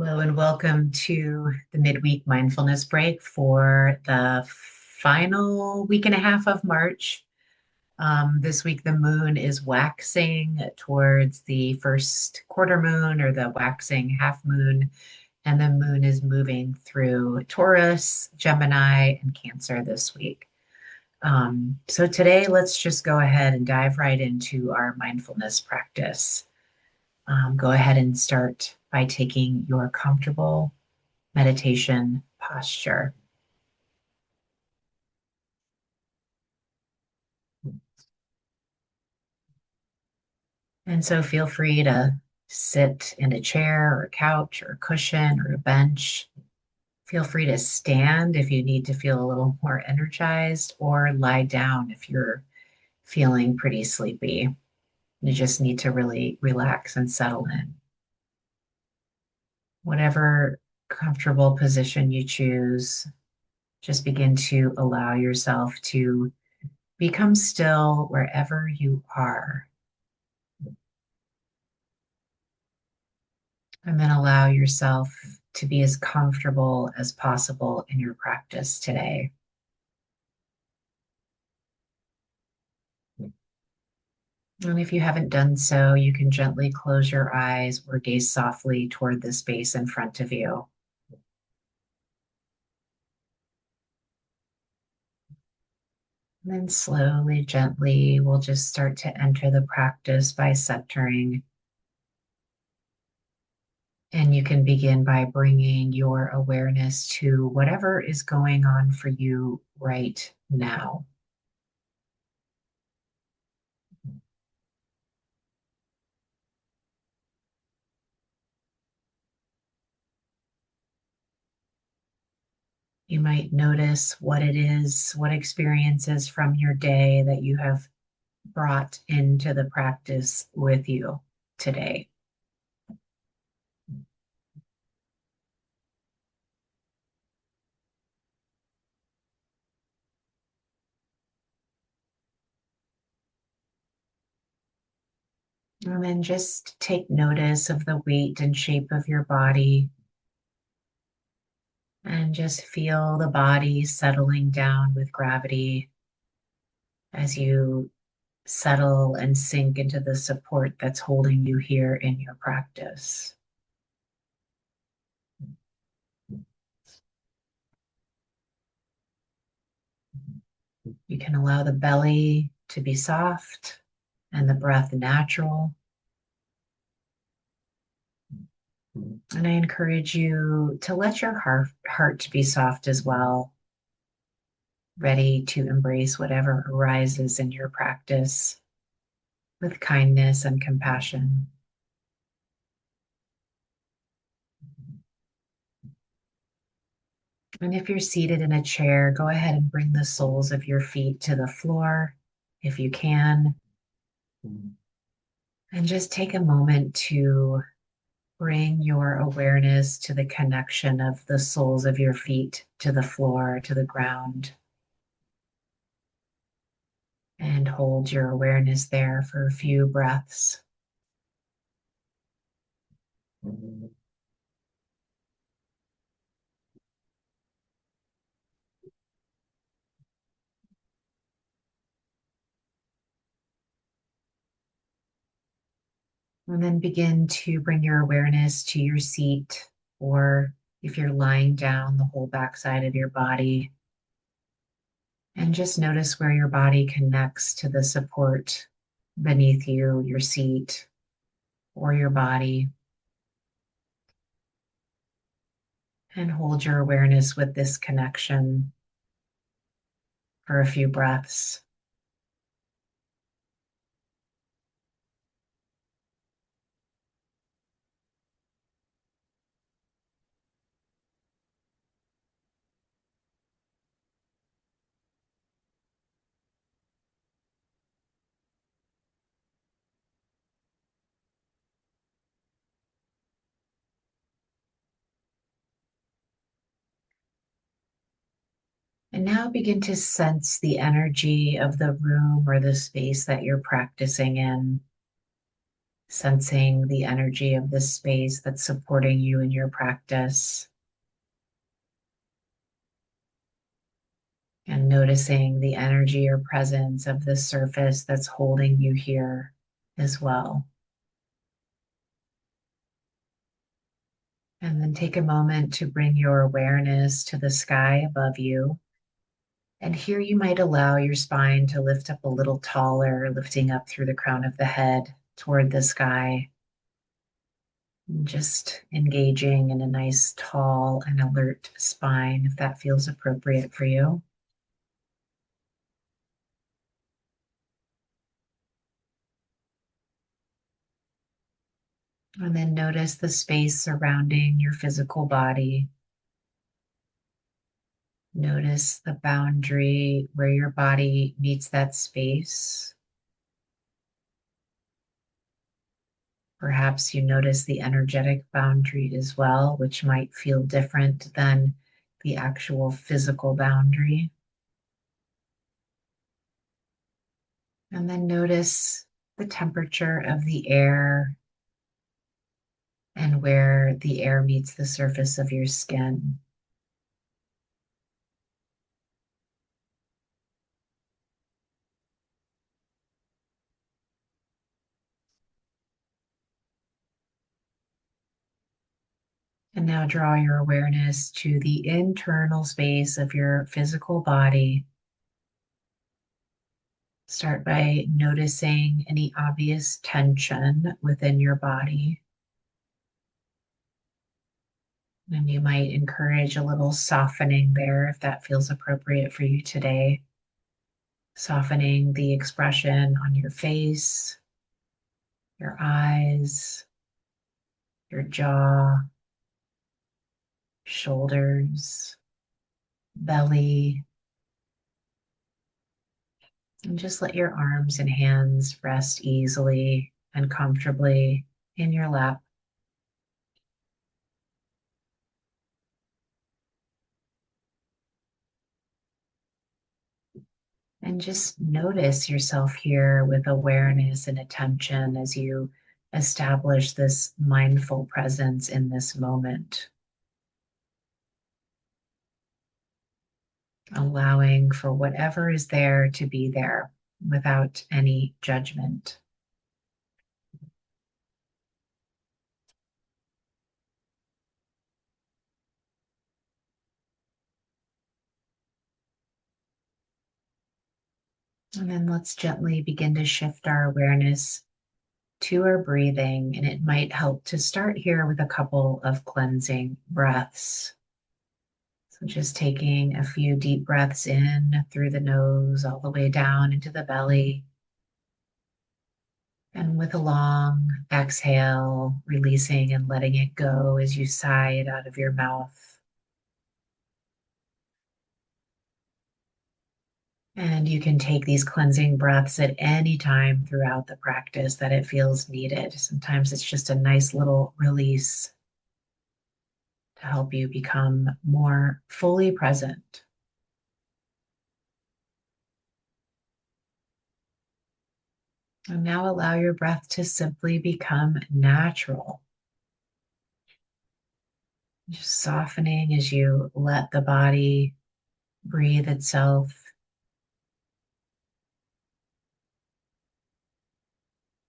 Hello and welcome to the midweek mindfulness break for the final week and a half of March. This week, the moon is waxing towards the first quarter moon or the waxing half moon, and the moon is moving through Taurus, Gemini, and Cancer this week. So today, let's just go ahead and dive right into our mindfulness practice. Go ahead and start by taking your comfortable meditation posture. And so feel free to sit in a chair or a couch or a cushion or a bench. Feel free to stand if you need to feel a little more energized, or lie down if you're feeling pretty sleepy. You just need to really relax and settle in. Whatever comfortable position you choose, just begin to allow yourself to become still wherever you are. And then allow yourself to be as comfortable as possible in your practice today. And if you haven't done so, you can gently close your eyes or gaze softly toward the space in front of you. And then slowly, gently, we'll just start to enter the practice by centering. And you can begin by bringing your awareness to whatever is going on for you right now. You might notice what it is, what experiences from your day that you have brought into the practice with you today. And then just take notice of the weight and shape of your body, and just feel the body settling down with gravity as you settle and sink into the support that's holding you here in your practice. You can allow the belly to be soft and the breath natural. And I encourage you to let your heart be soft as well, ready to embrace whatever arises in your practice with kindness and compassion. And if you're seated in a chair, go ahead and bring the soles of your feet to the floor if you can. And just take a moment to bring your awareness to the connection of the soles of your feet to the floor, to the ground. And hold your awareness there for a few breaths. And then begin to bring your awareness to your seat, or if you're lying down, the whole backside of your body. And just notice where your body connects to the support beneath you, your seat, or your body. And hold your awareness with this connection for a few breaths. And now begin to sense the energy of the room or the space that you're practicing in. sensing the energy of this space that's supporting you in your practice, and noticing the energy or presence of the surface that's holding you here as well. And then take a moment to bring your awareness to the sky above you. And here you might allow your spine to lift up a little taller, lifting up through the crown of the head toward the sky. And just engaging in a nice, tall, and alert spine if that feels appropriate for you. And then notice the space surrounding your physical body. Notice the boundary where your body meets that space. Perhaps you notice the energetic boundary as well, which might feel different than the actual physical boundary. And then notice the temperature of the air and where the air meets the surface of your skin. And now draw your awareness to the internal space of your physical body. Start by noticing any obvious tension within your body. And you might encourage a little softening there if that feels appropriate for you today. Softening the expression on your face, your eyes, your jaw, shoulders, belly. And just let your arms and hands rest easily and comfortably in your lap. And just notice yourself here with awareness and attention as you establish this mindful presence in this moment, allowing for whatever is there to be there without any judgment. And then let's gently begin to shift our awareness to our breathing. And it might help to start here with a couple of cleansing breaths. So just taking a few deep breaths in through the nose, all the way down into the belly. And with a long exhale, releasing and letting it go as you sigh it out of your mouth. And you can take these cleansing breaths at any time throughout the practice that it feels needed. Sometimes it's just a nice little release to help you become more fully present. And now allow your breath to simply become natural. Just softening as you let the body breathe itself.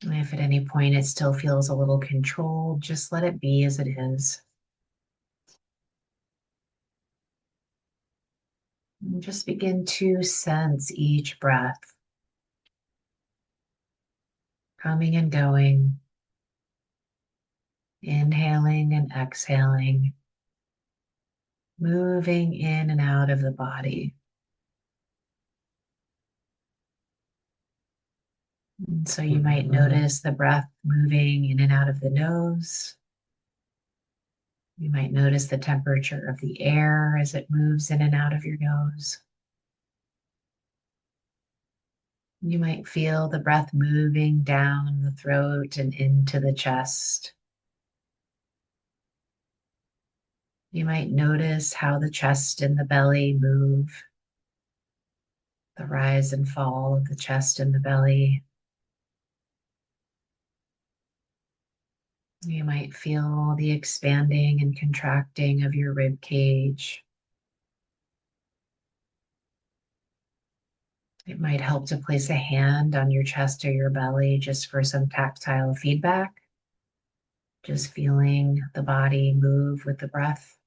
And if at any point it still feels a little controlled, just let it be as it is. And just begin to sense each breath coming and going, inhaling and exhaling, moving in and out of the body. And so you might notice the breath moving in and out of the nose. You might notice the temperature of the air as it moves in and out of your nose. You might feel the breath moving down the throat and into the chest. You might notice how the chest and the belly move, the rise and fall of the chest and the belly. You might feel the expanding and contracting of your rib cage. It might help to place a hand on your chest or your belly just for some tactile feedback. Just feeling the body move with the breath.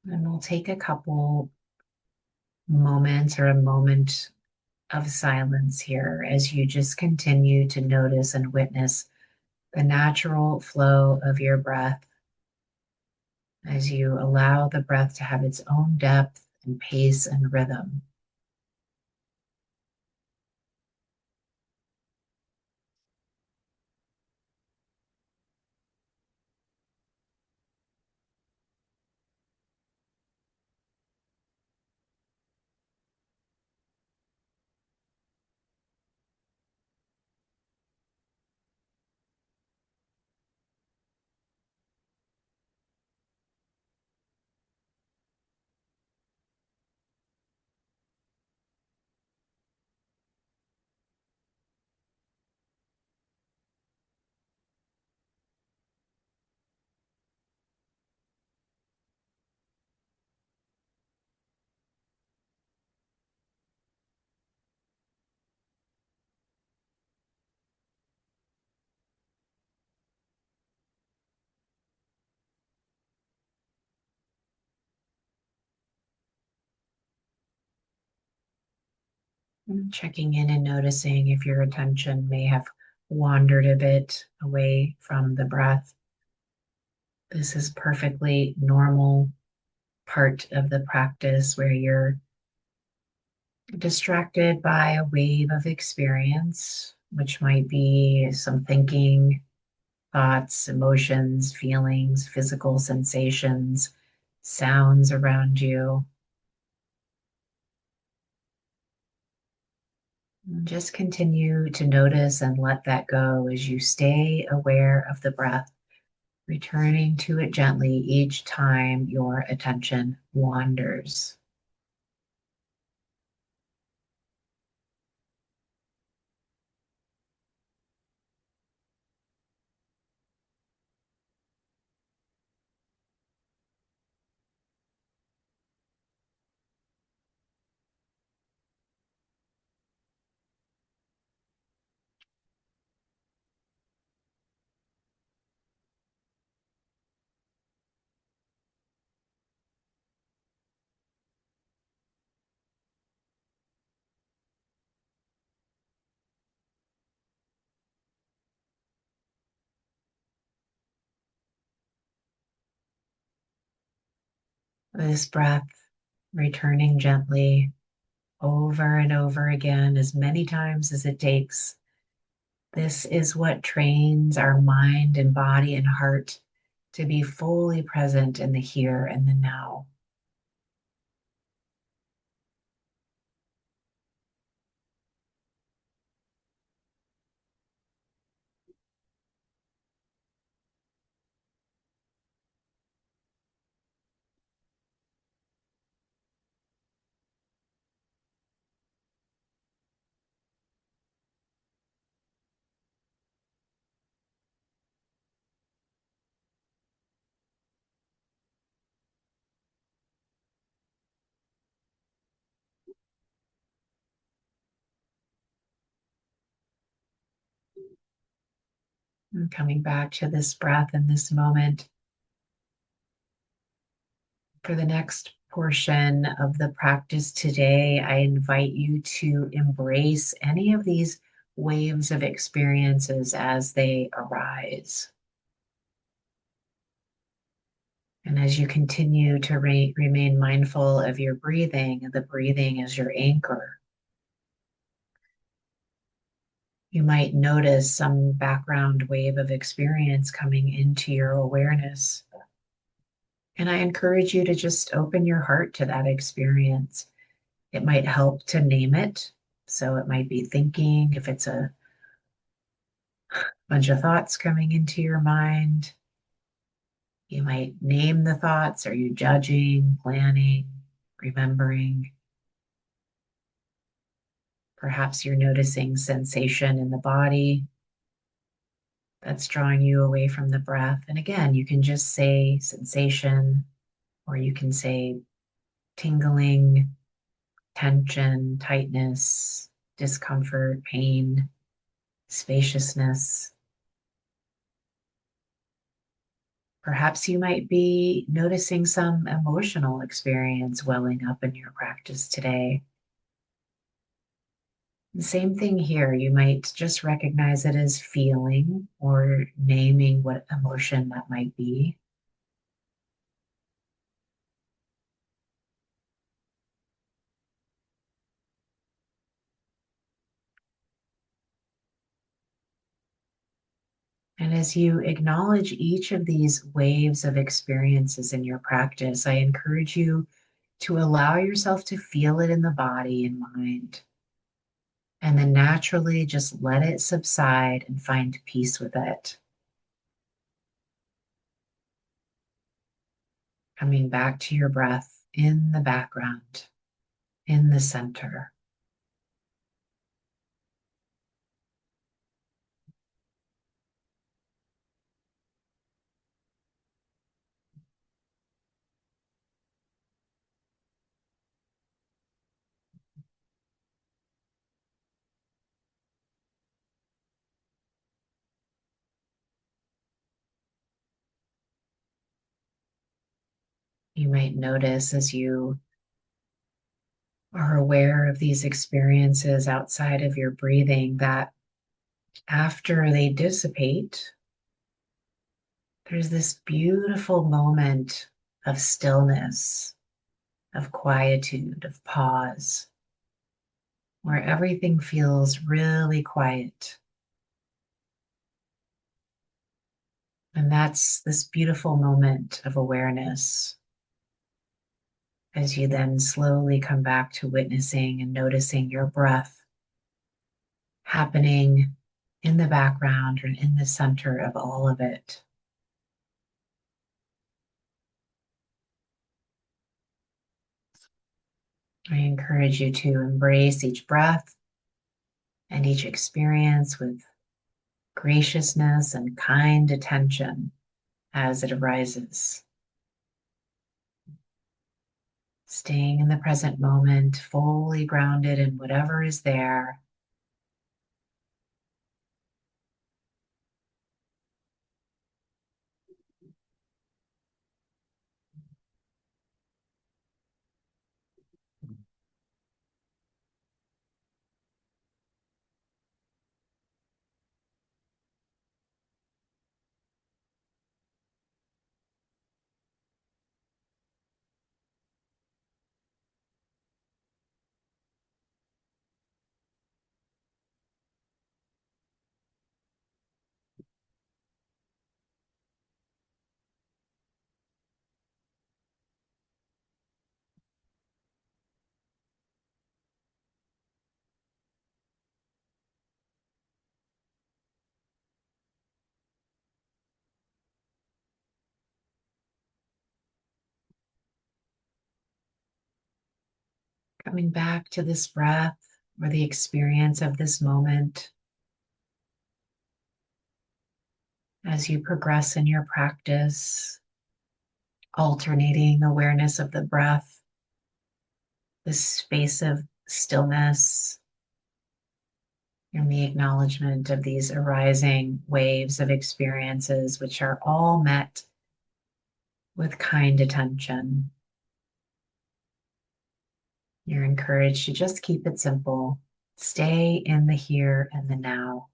And we'll take a couple moments or a moment of silence here as you just continue to notice and witness the natural flow of your breath as you allow the breath to have its own depth and pace and rhythm. Checking in and noticing if your attention may have wandered a bit away from the breath. This is perfectly normal part of the practice where you're distracted by a wave of experience, which might be some thinking, thoughts, emotions, feelings, physical sensations, sounds around you. Just continue to notice and let that go as you stay aware of the breath, returning to it gently each time your attention wanders. This breath returning gently over and over again, as many times as it takes. This is what trains our mind and body and heart to be fully present in the here and the now. And coming back to this breath in this moment. For the next portion of the practice today, I invite you to embrace any of these waves of experiences as they arise. And as you continue to remain mindful of your breathing, the breathing is your anchor. You might notice some background wave of experience coming into your awareness. And I encourage you to just open your heart to that experience. It might help to name it. So it might be thinking, if it's a bunch of thoughts coming into your mind, you might name the thoughts. Are you judging, planning, remembering? Perhaps you're noticing sensation in the body that's drawing you away from the breath. And again, you can just say sensation, or you can say tingling, tension, tightness, discomfort, pain, spaciousness. Perhaps you might be noticing some emotional experience welling up in your practice today. The same thing here. You might just recognize it as feeling or naming what emotion that might be. And as you acknowledge each of these waves of experiences in your practice, I encourage you to allow yourself to feel it in the body and mind. And then naturally just let it subside and find peace with it. Coming back to your breath in the background, in the center. You might notice as you are aware of these experiences outside of your breathing that after they dissipate, there's this beautiful moment of stillness, of quietude, of pause, where everything feels really quiet. And that's this beautiful moment of awareness as you then slowly come back to witnessing and noticing your breath happening in the background or in the center of all of it. I encourage you to embrace each breath and each experience with graciousness and kind attention as it arises. Staying in the present moment, fully grounded in whatever is there. Coming back to this breath or the experience of this moment as you progress in your practice, alternating awareness of the breath, this space of stillness, and the acknowledgement of these arising waves of experiences, which are all met with kind attention. You're encouraged to just keep it simple. Stay in the here and the now.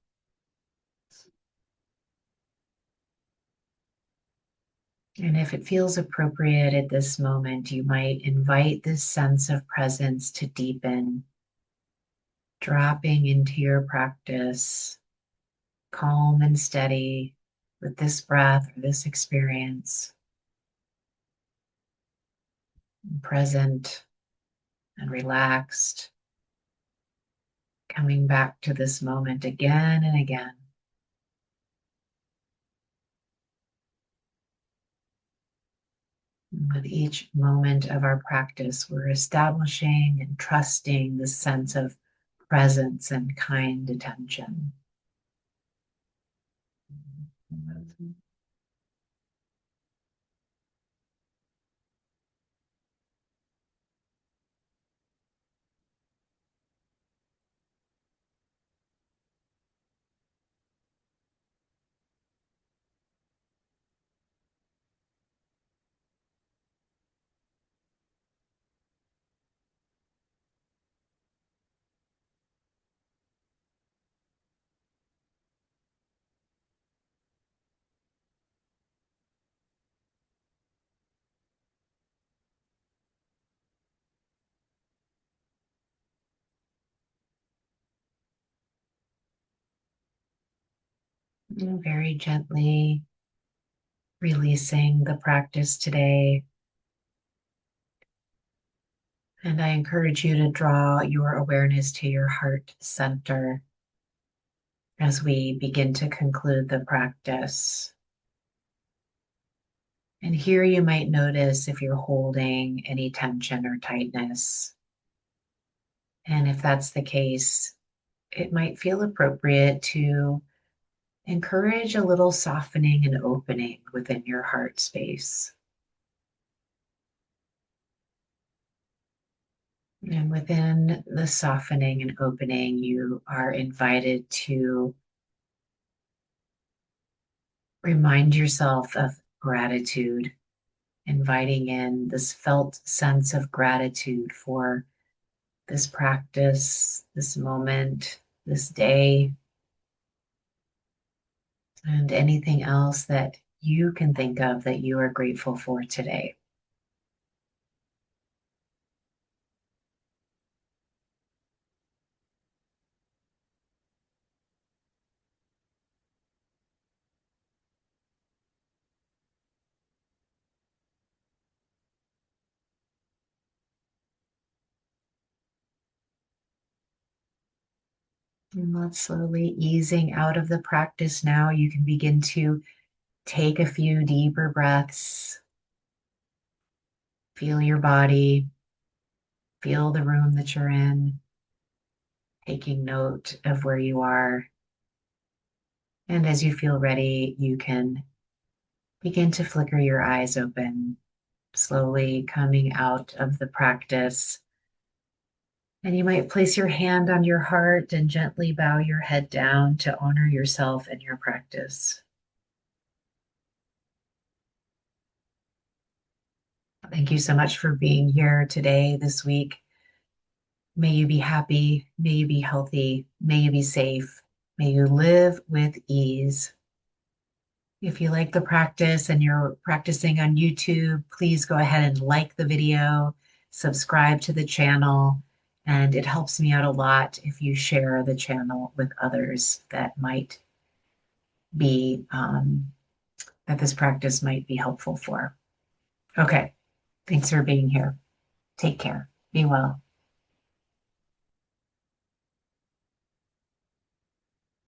And if it feels appropriate at this moment, you might invite this sense of presence to deepen, dropping into your practice, calm and steady with this breath or this experience, present and relaxed, coming back to this moment again and again. With each moment of our practice, we're establishing and trusting this sense of presence and kind attention. And very gently releasing the practice today. And I encourage you to draw your awareness to your heart center as we begin to conclude the practice. And here you might notice if you're holding any tension or tightness. And if that's the case, it might feel appropriate to encourage a little softening and opening within your heart space. And within the softening and opening, you are invited to remind yourself of gratitude, inviting in this felt sense of gratitude for this practice, this moment, this day, and anything else that you can think of that you are grateful for today. And let's slowly easing out of the practice now. You can begin to take a few deeper breaths. Feel your body, feel the room that you're in, taking note of where you are. And as you feel ready, you can begin to flicker your eyes open, slowly coming out of the practice. And you might place your hand on your heart and gently bow your head down to honor yourself and your practice. Thank you so much for being here today, this week. May you be happy. May you be healthy. May you be safe. May you live with ease. If you like the practice and you're practicing on YouTube, please go ahead and like the video, subscribe to the channel, and it helps me out a lot if you share the channel with others that might be, that this practice might be helpful for. Okay, thanks for being here. Take care. Be well.